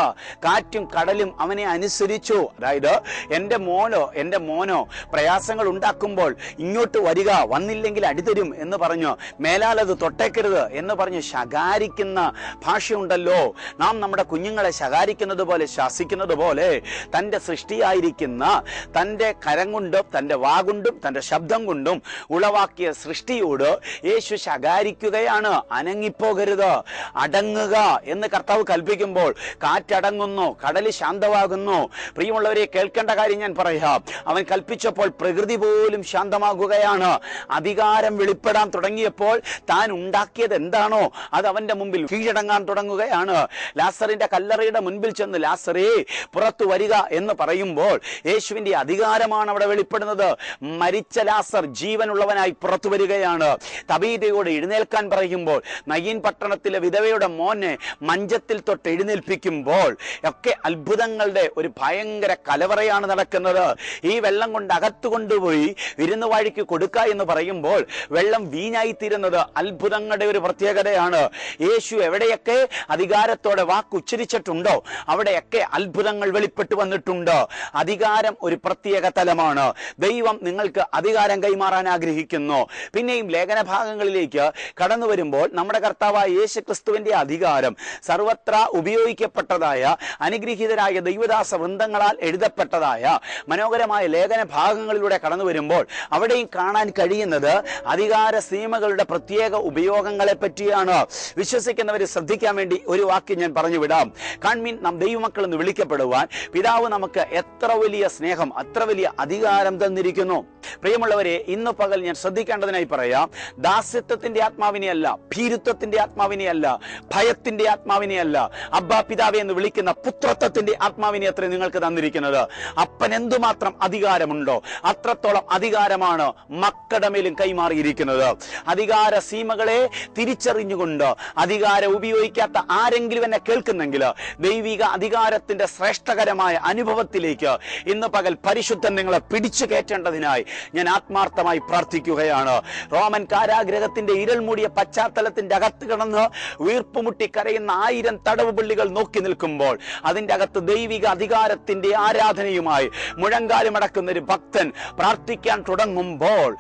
കാറ്റും കടലും അവനെ അനുസരിച്ചു. അതായത് എൻ്റെ മോനോ പ്രയാസങ്ങൾ ഉണ്ടാക്കുമ്പോൾ ഇങ്ങോട്ട് വരിക, വന്നില്ലെങ്കിൽ അടിതരും എന്ന് പറഞ്ഞു, മേലാലത് തൊട്ടേക്കരുത് എന്ന് പറഞ്ഞു ശകാരിക്കുന്ന ഭാഷയുണ്ടല്ലോ. നാം നമ്മുടെ കുഞ്ഞുങ്ങളെ ശകാരിക്കുന്നത് പോലെ, ശാസിക്കുന്നത് പോലെ തൻ്റെ സൃഷ്ടിയായിരിക്കുന്ന തൻ്റെ കരം കൊണ്ടും തൻ്റെ വാഗുണ്ടും തൻ്റെ ശബ്ദം കൊണ്ടും ഉളവാക്കിയ സൃഷ്ടിയോട് യേശു ശകാരിക്കുകയാണ്. അനങ്ങിപ്പോകരുത്, അടങ്ങുക എന്ന് കർത്താവ് കൽപ്പിക്കുമ്പോൾ കാറ്റടങ്ങുന്നു, കടല് ശാന്തമാകുന്നു. പ്രിയമുള്ളവരെ, കേൾക്കേണ്ട കാര്യം ഞാൻ പറയാം. അവൻ കൽപ്പിച്ചപ്പോൾ പ്രകൃതി പോലും ശാന്തമാകുകയാണ്. അധികാരം വെളിപ്പെടാൻ തുടങ്ങിയപ്പോൾ താൻ ഉണ്ടാക്കിയത് എന്താണോ അത് അവന്റെ മുമ്പിൽ കീഴടങ്ങാൻ തുടങ്ങുകയാണ്. ലാസറിന്റെ കല്ലറയുടെ മുൻപിൽ ചെന്ന് ലാസറേ പുറത്തു വരിക എന്ന് പറയുമ്പോൾ യേശുവിന്റെ അധികാരമാണ് അവിടെ വെളിപ്പെടുന്നത്. മരിച്ച ലാസർ ജീവനുള്ളവനായി പുറത്തു വരികയാണ്. തബീതയോട് എഴുന്നേൽക്കാൻ പറയുമ്പോൾ, നയീൻ പട്ടണത്തിലെ വിധവയുടെ മോനെ മഞ്ചത്തിൽ തൊട്ട് എഴുന്നേൽപ്പിക്കുമ്പോൾ ഒക്കെ അത്ഭുതങ്ങളുടെ ഒരു ഭയങ്കര കലവറയാണ് നടക്കുന്നത്. ഈ വെള്ളം കൊണ്ട് അകത്തു കൊണ്ടുപോയി വിരുന്നുവാഴിക്ക് കൊടുക്ക എന്ന് പറയുമ്പോൾ വെള്ളം വീഞ്ഞായിത്തീരുന്നത് അത്ഭുതങ്ങളുടെ ഒരു പ്രത്യേകതയാണ്. യേശു എവിടെയൊക്കെ അധികാരത്തോടെ വാക്കുച്ചരിച്ചിട്ടുണ്ടോ അവിടെ അവിടെയൊക്കെ അത്ഭുതങ്ങൾ വെളിപ്പെട്ടു വന്നിട്ടുണ്ട്. അധികാരം ഒരു പ്രത്യേക തലമാണ്. ദൈവം നിങ്ങൾക്ക് അധികാരം കൈമാറാൻ ആഗ്രഹിക്കുന്നു. പിന്നെയും ലേഖന ഭാഗങ്ങളിലേക്ക് കടന്നു വരുമ്പോൾ നമ്മുടെ കർത്താവായ യേശു ക്രിസ്തുവിന്റെ അധികാരം സർവത്ര ഉപയോഗിക്കപ്പെട്ടതായ അനുഗ്രഹീതരായ ദൈവദാസ വൃന്ദങ്ങളാൽ എഴുതപ്പെട്ടതായ മനോഹരമായ ലേഖന ഭാഗങ്ങളിലൂടെ കടന്നു വരുമ്പോൾ അവിടെയും കാണാൻ കഴിയുന്നത് അധികാര സീമകളുടെ പ്രത്യേക ഉപയോഗങ്ങളെ പറ്റിയാണ്. വിശ്വസിക്കുന്നവർ ശ്രദ്ധിക്കാൻ വേണ്ടി ഒരു വാക്യം ഞാൻ പറഞ്ഞു വിടാം. കാൺമീൻ, നാം ദൈവമക്കൾ എന്ന് വിളിക്കപ്പെടുവാൻ പിതാവ് നമുക്ക് എത്ര വലിയ സ്നേഹം, അത്ര വലിയ അധികാരം തന്നിരിക്കുന്നു. പ്രിയമുള്ളവരെ, ഇന്ന് പകൽ ഞാൻ ശ്രദ്ധിക്കേണ്ടതിനായി പറയാം. ദാസ്യത്വത്തിന്റെ ആത്മാവിനെയല്ല, ഭീരുത്വത്തിന്റെ ആത്മാവിനെയല്ല, ഭയത്തിന്റെ ആത്മാവിനെയല്ല, അബ്ബാ പിതാവെ എന്ന് വിളിക്കുന്ന പുത്രത്വത്തിന്റെ ആത്മാവിനെ അത്ര നിങ്ങൾക്ക് തന്നിരിക്കുന്നത്. അപ്പൻ എന്തുമാത്രം അധികാരമുണ്ടോ അത്രത്തോളം അധികാരമാണ് മക്കളുടെ മേലും കൈമാറിയിരിക്കുന്നത്. അധികാര സീമകളെ തിരിച്ചറിഞ്ഞുകൊണ്ട് അധികാരം ഉപയോഗിക്കാത്ത ആരെങ്കിലും എന്നെ കേൾക്കുന്നെങ്കിൽ ദൈവിക അധികാരത്തിന്റെ ശ്രേഷ്ഠകരമായ അനുഭവത്തിലേക്ക് ഇന്ന് പകൽ പരിശുദ്ധൻ നിങ്ങളെ പിടിച്ചു കയറ്റേണ്ടതിനായി ഞാൻ ആത്മാർത്ഥമായി പ്രാർത്ഥിക്കുകയാണ്. റോമൻ കാരാഗ്രഹത്തിന്റെ ഇരുൾ മൂടിയ പശ്ചാത്തലത്തിന്റെ അകത്ത് കിടന്ന് വീർപ്പുമുട്ടി കരയുന്ന 1000 തടവ് പുള്ളികൾ നോക്കി നിൽക്കുമ്പോൾ അതിന്റെ അകത്ത് ദൈവിക അധികാരത്തിന്റെ ആരാധനയുമായി മുഴങ്കാലുമടക്കുന്ന ഒരു ഭക്തൻ പ്രാർത്ഥിക്കാൻ തുടങ്ങുമ്പോൾ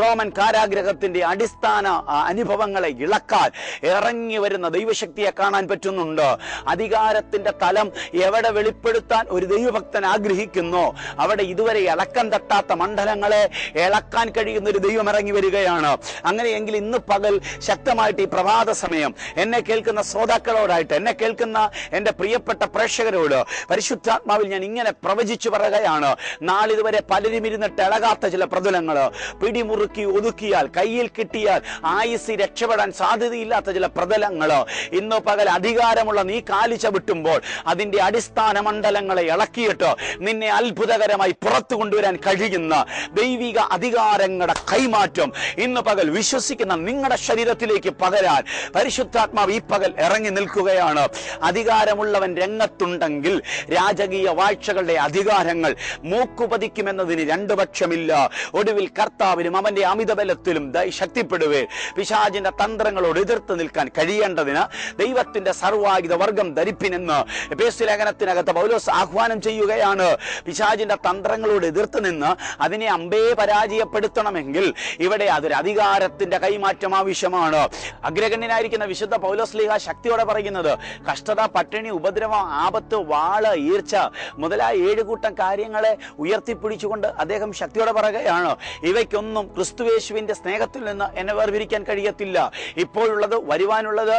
റോമൻ കാരാഗ്രഹത്തിന്റെ അടിസ്ഥാന അനുഭവങ്ങളെ ഇളക്കാൻ ഇറങ്ങി വരുന്ന ദൈവശക്തിയെ കാണാൻ പറ്റുന്നുണ്ട്. അധികാരത്തിന്റെ തലം എവിടെ വെളിപ്പെടുത്താൻ ഒരു ദൈവഭക്തൻ ആഗ്രഹിക്കുന്നു, അവിടെ ഇതുവരെ ഇളക്കം തട്ടാത്ത മണ്ഡലങ്ങളെ ഇളക്കാൻ കഴിയുന്ന ഒരു ദൈവം ഇറങ്ങി വരികയാണ്. അങ്ങനെയെങ്കിൽ ഇന്ന് പകൽ ശക്തമായിട്ട് ഈ പ്രഭാത സമയം എന്നെ കേൾക്കുന്ന ശ്രോതാക്കളോടായിട്ട്, എന്നെ കേൾക്കുന്ന എന്റെ പ്രിയപ്പെട്ട പ്രേക്ഷകരോട് പരിശുദ്ധാത്മാവിൽ ഞാൻ ഇങ്ങനെ പ്രവചിച്ചു പറയുകയാണ്. നാളിതുവരെ പലരും ഇരുന്നിട്ട് ഇളകാത്ത ചില പ്രതലങ്ങള്, പിടിമുറുക്കി ഒതുക്കിയാൽ, കയ്യിൽ കിട്ടിയാൽ ആയുസ് രക്ഷപ്പെടാൻ സാധ്യതയില്ലാത്ത ചില പ്രതലങ്ങള് ഇന്ന് പകൽ അധികാരമുള്ള നീ കാലി ചവിട്ടുമ്പോൾ അതിന്റെ അടിസ്ഥാന മണ്ഡലങ്ങളെ ഇളക്കിയിട്ട് നിന്നെ അത്ഭുതകരമായി പുറത്തു കൊണ്ടുവരാൻ കഴിയുന്ന ദൈവിക അധികാരങ്ങളുടെ കൈമാറ്റം ഇന്ന് പകൽ വിശ്വസിക്കുന്ന നിങ്ങളുടെ ശരീരത്തിലേക്ക് പകരാൻ പരിശുദ്ധാത്മാവ് ഈ പകൽ ഇറങ്ങി നിൽക്കുകയാണ്. അധികാരമുള്ളവൻ രംഗത്തുണ്ടെങ്കിൽ രാജകീയ വാഴ്ചകളുടെ അധികാരങ്ങൾ മൂക്കുപതിക്കുമെന്നതിന് രണ്ടു പക്ഷമില്ല. ഒടുവിൽ കർത്താവിനും അവന്റെ അമിതബലത്തിലും ശക്തിപ്പെടുവേ. പിശാചിന്റെ തന്ത്രങ്ങളോട് എതിർത്ത് നിൽക്കാൻ കഴിയേണ്ടതിന് ദൈവത്തിന്റെ സർവായുധ വർഗം ധരിപ്പിനെന്ന് എഫേസ്യ ലേഖനത്തിനകത്ത് പൗലോസ് ആഹ്വാനം ചെയ്യുകയാണ്. പിശാചിന്റെ തന്ത്രങ്ങളോട് എതിർത്ത് നിന്ന് അതിനെ അമ്പേ പരാജയപ്പെടുത്തണമെങ്കിൽ ഇവിടെ അതൊരു അധികാരത്തിന്റെ കൈമാറ്റം ആവശ്യമാണ്. അഗ്രഗണ്യനായിരിക്കുന്ന വിശുദ്ധ പൗലോസ് ലീഹ ശക്തിയോടെ പറയുന്നത് കഷ്ടത, പട്ടിണി, ഉപദ്രവം, ആപത്ത്, വാള്, ഈർച്ച മുതലായ 7 കൂട്ടം കാര്യങ്ങളെ ഉയർത്തിപ്പിടിച്ചുകൊണ്ട് അദ്ദേഹം ശക്തിയോടെ പറയുകയാണ്, ഇവയ്ക്കൊന്നും ക്രിസ്തുയേശുവിന്റെ സ്നേഹത്തിൽ നിന്ന് എന്നെ വേർതിരിക്കാൻ കഴിയത്തില്ല. ഇപ്പോഴുള്ളത്, വരുവാനുള്ളത്,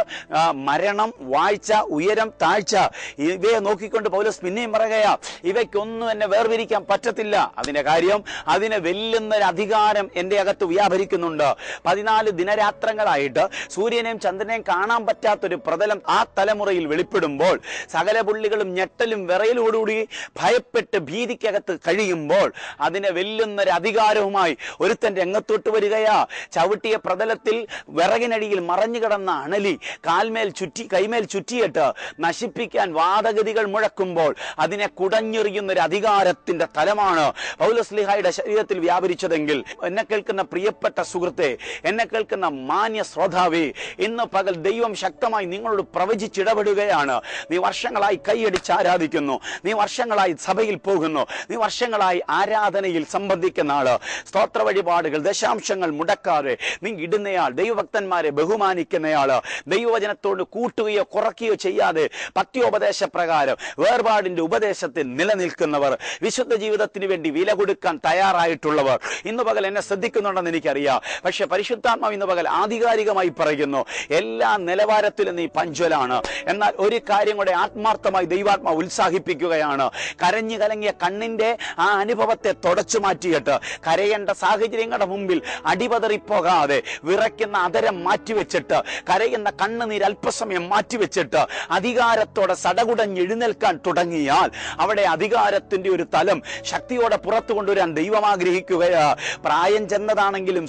മരണം, വാഴ്ച, ഉയരം, താഴ്ച, ഇവയെ നോക്കിക്കൊണ്ട് പൗലോസ് പിന്നെയും പറയുകയാ, ഇവയ്ക്കൊന്നും എന്നെ വേർതിരിക്കാൻ പറ്റത്തില്ല. അതിന്റെ കാര്യം, അതിനെ വെല്ലുന്ന ഒരു അധികാരം എന്റെ അകത്ത് വ്യാപരിക്കുന്നുണ്ട്. 14 ദിനരാത്രങ്ങളായിട്ട് സൂര്യനെയും ചന്ദ്രനെയും കാണാൻ പറ്റാത്തൊരു പ്രതലം ആ തലമുറയിൽ വെളിപ്പെടുമ്പോൾ സകല പുള്ളികളും ഞെട്ടലും വിറയലോടുകൂടി ഭയപ്പെട്ട് ഭീതിക്കകത്ത് കഴിയുമ്പോൾ അതിനെ വെല്ലുന്നൊരു അധികാരവുമായി ഒരുത്തൻ രംഗത്തോട്ട് വരികയാ. ചവിട്ടിയ പ്രതലത്തിൽ വിറകിനടിയിൽ മറഞ്ഞു കിടന്ന അണലി കൈമേൽ ചുറ്റിയിട്ട് നശിപ്പിക്കാൻ വാദഗതികൾ മുഴക്കുമ്പോൾ അതിനെ കുടഞ്ഞെറിയുന്ന ഒരു അധികാരത്തിന്റെ തലമാണ് പൗലോസ് ലീഹായുടെ ശരീരത്തിൽ വ്യാപരിച്ചതെങ്കിൽ എന്നെ കേൾക്കുന്ന പ്രിയപ്പെട്ട സുഹൃത്തെ, എന്നെ കേൾക്കുന്ന മാന്യ ശ്രോതാവേ, ഇന്ന് പകൽ ദൈവം ശക്തമായി നിങ്ങളോട് പ്രവചിച്ചിടപെടുകയാണ്. നീ വർഷങ്ങളായി കൈയടിച്ച് ആരാധിക്കുന്നു, നീ വർഷങ്ങളായി സഭയിൽ പോകുന്നു, നീ വർഷങ്ങളായി ആരാധനയിൽ സംബന്ധിക്കുന്ന ആള്, സ്തോത്ര വഴിപാടുകൾ, ദശാംശങ്ങൾ മുടക്കാതെ നീ ഇടുന്നയാൾ, ദൈവഭക്തന്മാരെ ബഹുമാനിക്കുന്നയാള്, ദൈവവചനത്തോട് കൂട്ടുകയോ കുറയ്ക്കുകയോ ചെയ്യാതെ പത്യോപദേശ പ്രകാരം വേർപാടിന്റെ ഉപദേശത്തിൽ നിലനിൽക്കുന്നവർ, വിശുദ്ധ ജീവിതത്തിന് വേണ്ടി വില കൊടുക്കാൻ തയ്യാറായിട്ടുള്ളവർ ഇന്ന് പകൽ എന്നെ ശ്രദ്ധിക്കുന്നുണ്ടെന്ന് എനിക്കറിയാം. പക്ഷെ പരിശുദ്ധാത്മാവ് ഇന്ന് പകൽ ആധികാരികമായി പറയുന്നു, എല്ലാ നിലവാരത്തിലും നീ പഞ്ച്വലാണ്. എന്നാൽ ഒരു കാര്യം കൂടെ ആത്മാർത്ഥമായി ദൈവാത്മാവ് ഉത്സാഹിപ്പിക്കുകയാണ്. കരഞ്ഞു കലങ്ങിയ കണ്ണിന്റെ ആ അനുഭവത്തെ തുടച്ചു മാറ്റിയിട്ട് കരയേണ്ട സാഹചര്യങ്ങളുടെ മുമ്പിൽ അടിപതറിപ്പോകാതെ വിറയ്ക്കുന്ന അതരം മാറ്റിവെച്ചിട്ട് കരയുന്ന കണ്ണുനീര് അല്പസമയം മാറ്റിവെച്ചിട്ട് അധികാരത്തോടെ സടകുടഞ്ഞ് എഴുന്നേൽക്കാൻ തുടങ്ങിയാൽ അവിടെ അധികാരത്തിന്റെ ഒരു തലം ശക്തിയോടെ പുറത്തു കൊണ്ടുവരാൻ ദൈവം ആഗ്രഹിക്കുകയാ. പ്രായം ചെന്നതാണെങ്കിലും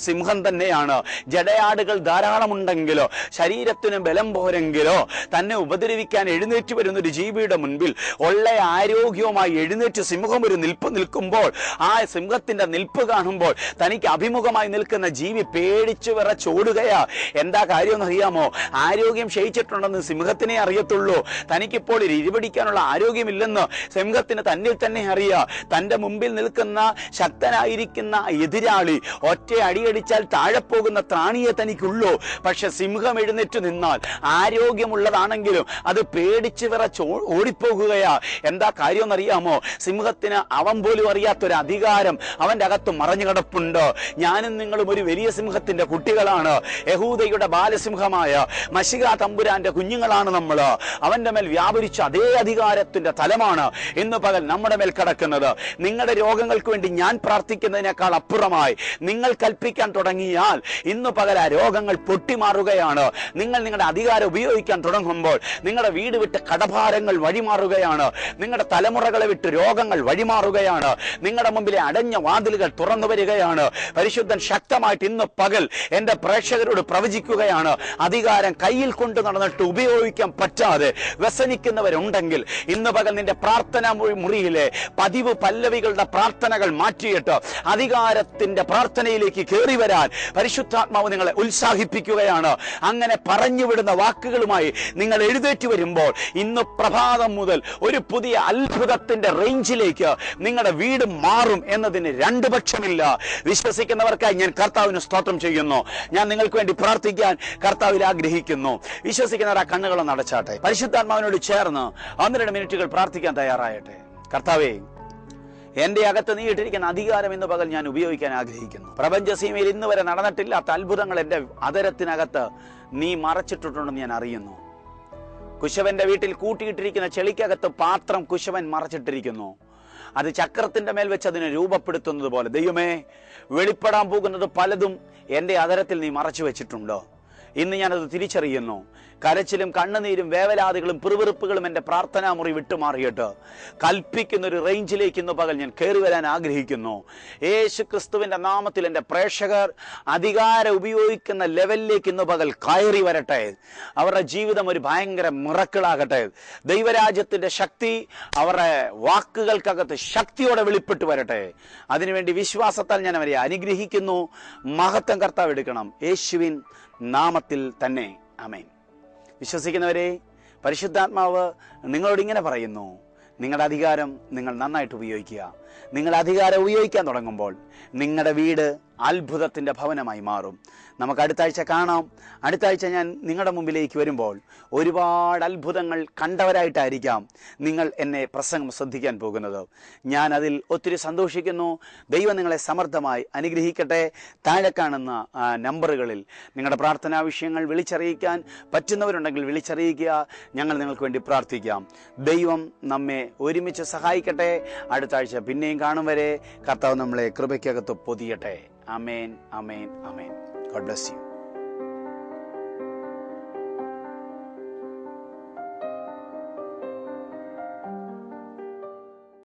സിംഹം തന്നെയാണ്. ജടയാടുകൾ ധാരാളമുണ്ടെങ്കിലോ ശരീരത്തിന് ബലം പോരെങ്കിലോ തന്നെ ഉപദ്രവിക്കാൻ എഴുന്നേറ്റ് വരുന്ന ഒരു ജീവിയുടെ മുൻപിൽ ഉള്ള ആരോഗ്യവുമായി എഴുന്നേറ്റ് സിംഹം ഒരു നിൽപ്പ് നിൽക്കുമ്പോൾ ആ സിംഹത്തിന്റെ നിൽപ്പ് കാണുമ്പോൾ തനിക്ക് അഭിമുഖമായി നിൽക്കുന്ന ജീവി പേടിച്ചു വിറച്ചോടുകയാ. എന്താ കാര്യം എന്നറിയാമോ? ആരോഗ്യം ക്ഷയിച്ചിട്ടുണ്ടെന്ന് സിംഹത്തിനെ അറിയത്തുള്ളൂ. തനിക്കിപ്പോൾ ഇരുപിടിക്കാനുള്ള ആരോഗ്യമില്ലെന്ന് സിംഹത്തിന് തന്നിൽ തന്നെ അറിയാം. തന്റെ മുമ്പിൽ നിൽക്കുന്ന ശക്തനായിരിക്കുന്ന എതിരാളി ഒറ്റ അടിയടിച്ചാൽ താഴെ പോകുന്ന ത്രാണിയെ തനിക്കുള്ളൂ. പക്ഷെ സിംഹം എഴുന്നേറ്റ് നിന്നാൽ ആരോഗ്യമുള്ളതാണെങ്കിലും അത് പേടിച്ച് വിറച്ച് ഓടിപ്പോകുകയാ. എന്താ കാര്യം എന്നറിയാമോ? സിംഹത്തിന് അവൻ പോലും അറിയാത്തൊരു അധികാരം അവന്റെ അകത്ത് മറഞ്ഞു കിടപ്പുണ്ട്. ഞാനും നിങ്ങളും ഒരു വലിയ സിംഹത്തിന്റെ കുട്ടികളാണ്. യഹൂദയുടെ ബാലസിംഹമായ മശിഹ തമ്പുരാന്റെ കുഞ്ഞുങ്ങളാണ് നമ്മൾ. അവന്റെ മേൽ വ്യാപരിച്ച അതേ അധികാരത്തിന്റെ തലമാണ് ഇന്ന് പകൽ നമ്മുടെ മേൽ കിടക്കുന്നത്. നിങ്ങളുടെ രോഗങ്ങൾക്ക് വേണ്ടി ഞാൻ പ്രാർത്ഥിക്കുന്നതിനേക്കാൾ അപ്പുറമായി നിങ്ങൾ കൽപ്പിക്കാൻ തുടങ്ങിയാൽ ഇന്ന് പകൽ ആ രോഗങ്ങൾ പൊട്ടിമാറുകയാണ്. നിങ്ങൾ നിങ്ങളുടെ അധികാരം ഉപയോഗിക്കാൻ തുടങ്ങുമ്പോൾ നിങ്ങളുടെ വീട് വിട്ട് കടഭാരങ്ങൾ വഴിമാറുകയാണ്. നിങ്ങളുടെ തലമുറകളെ വിട്ട് രോഗങ്ങൾ വഴിമാറുകയാണ്. നിങ്ങളുടെ മുമ്പിലെ അടഞ്ഞ വാതിലുകൾ തുറന്നു വരികയാണ്. പരിശുദ്ധൻ ശക്തമായിട്ട് ഇന്ന് പകൽ എന്റെ പ്രേക്ഷകരോട് പ്രവചിക്കുകയാണ്. അധികാരം കയ്യിൽ കൊണ്ട് നടന്നിട്ട് ഉപയോഗിക്കാൻ പറ്റാതെ വ്യസനിക്കുന്നവരുണ്ടെങ്കിൽ ഇന്ന് പകൽ നിന്റെ പ്രാർത്ഥനാ മുറിയിലെ പതിവ് പല്ലവികളുടെ പ്രാർത്ഥനകൾ മാറ്റിയിട്ട് അധികാരത്തിന്റെ പ്രാർത്ഥനയിലേക്ക് കയറി വരാൻ പരിശുദ്ധാത്മാവ് നിങ്ങളെ ഉത്സാഹിപ്പിക്കുകയാണ്. അങ്ങനെ പറഞ്ഞുവിടുന്ന വാക്കുകളുമായി നിങ്ങൾ എഴുന്നേറ്റ് വരുമ്പോൾ ഇന്ന് പ്രഭാതം മുതൽ ഒരു പുതിയ അത്ഭുതത്തിന്റെ റേഞ്ചിലേക്ക് നിങ്ങളുടെ വീട് മാറും എന്നതിന് രണ്ടു പക്ഷമില്ല. വിശ്വസിക്കുന്നവർക്കായി ഞാൻ കർത്താവിന് സ്തോത്രം ചെയ്യുന്നു. ഞാൻ നിങ്ങൾക്ക് വേണ്ടി പ്രാർത്ഥിക്കാൻ കർത്താവിൽ ആഗ്രഹിക്കുന്നു. വിശ്വസിക്കുന്നവർ ആ കണ്ണുകളൊന്ന് അടച്ചാട്ടെ. പരിശുദ്ധാത്മാവിനോട് ചേർന്ന് 12 മിനിറ്റുകൾ പ്രാർത്ഥിക്കാൻ തയ്യാറായട്ടെ. കർത്താവേ, എന്റെ അകത്ത് നീ ഇട്ടിരിക്കുന്ന അധികാരം ഇന്ന് പകൽ ഞാൻ ഉപയോഗിക്കാൻ ആഗ്രഹിക്കുന്നു. പ്രപഞ്ചസീമയിൽ ഇന്ന് വരെ നടന്നിട്ടില്ലാത്ത അത്ഭുതങ്ങൾ എന്റെ അതരത്തിനകത്ത് നീ മറച്ചിട്ടുണ്ടെന്ന് ഞാൻ അറിയുന്നു. കുശവന്റെ വീട്ടിൽ കൂട്ടിയിട്ടിരിക്കുന്ന ചെളിക്കകത്ത് പാത്രം കുശവൻ മറച്ചിട്ടിരിക്കുന്നു. അത് ചക്രത്തിന്റെ മേൽ വെച്ച് അതിനെ രൂപപ്പെടുത്തുന്നത് പോലെ ദൈവമേ, വെളിപ്പെടാൻ പോകുന്നത് പലതും എന്റെ അതരത്തിൽ നീ മറച്ചു വെച്ചിട്ടുണ്ടോ? ഇന്ന് ഞാനത് തിരിച്ചറിയുന്നു. കരച്ചിലും കണ്ണുനീരും വേവലാതികളും പിറുവിറുപ്പുകളും എൻ്റെ പ്രാർത്ഥനാ മുറി വിട്ടുമാറിയിട്ട് കൽപ്പിക്കുന്ന ഒരു റേഞ്ചിലേക്ക് ഇന്ന് പകൽ ഞാൻ കയറി വരാൻ ആഗ്രഹിക്കുന്നു. യേശു ക്രിസ്തുവിൻ്റെ നാമത്തിൽ എൻ്റെ പ്രേക്ഷകർ അധികാരം ഉപയോഗിക്കുന്ന ലെവലിലേക്ക് ഇന്ന് പകൽ കയറി വരട്ടെ. അവരുടെ ജീവിതം ഒരു ഭയങ്കര മിറക്കിളാകട്ടെ. ദൈവരാജ്യത്തിൻ്റെ ശക്തി അവരുടെ വാക്കുകൾക്കകത്ത് ശക്തിയോടെ വെളിപ്പെട്ട് വരട്ടെ. അതിനുവേണ്ടി വിശ്വാസത്താൽ ഞാൻ അവരെ അനുഗ്രഹിക്കുന്നു. മഹത്വം കർത്താവ് എടുക്കണം, യേശുവിൻ നാമത്തിൽ തന്നെ, ആമേൻ. വിശ്വസിക്കുന്നവരെ, പരിശുദ്ധാത്മാവ് നിങ്ങളോട് ഇങ്ങനെ പറയുന്നു, നിങ്ങളുടെ അധികാരം നിങ്ങൾ നന്നായിട്ട് ഉപയോഗിക്കുക. നിങ്ങൾ അധികാരം ഉപയോഗിക്കാൻ തുടങ്ങുമ്പോൾ നിങ്ങളുടെ വീട് അത്ഭുതത്തിൻ്റെ ഭവനമായി മാറും. നമുക്ക് അടുത്ത ആഴ്ച കാണാം. അടുത്ത ആഴ്ച ഞാൻ നിങ്ങളുടെ മുമ്പിലേക്ക് വരുമ്പോൾ ഒരുപാട് അത്ഭുതങ്ങൾ കണ്ടവരായിട്ടായിരിക്കാം നിങ്ങൾ എന്നെ പ്രസംഗം ശ്രദ്ധിക്കാൻ പോകുന്നത്. ഞാൻ അതിൽ ഒത്തിരി സന്തോഷിക്കുന്നു. ദൈവം നിങ്ങളെ സമർത്ഥമായി അനുഗ്രഹിക്കട്ടെ. താഴെ കാണുന്ന നമ്പറുകളിൽ നിങ്ങളുടെ പ്രാർത്ഥനാ വിഷയങ്ങൾ വിളിച്ചറിയിക്കാൻ പറ്റുന്നവരുണ്ടെങ്കിൽ വിളിച്ചറിയിക്കുക. ഞങ്ങൾ നിങ്ങൾക്ക് വേണ്ടി പ്രാർത്ഥിക്കാം. ദൈവം നമ്മെ ഒരുമിച്ച് സഹായിക്കട്ടെ. അടുത്ത ആഴ്ച പിന്നെയും കാണും വരെ കർത്താവ് നമ്മളെ കൃപയ്ക്കകത്ത് പൊതിയട്ടെ. ആമേൻ, ആമേൻ, ആമേൻ. God bless you.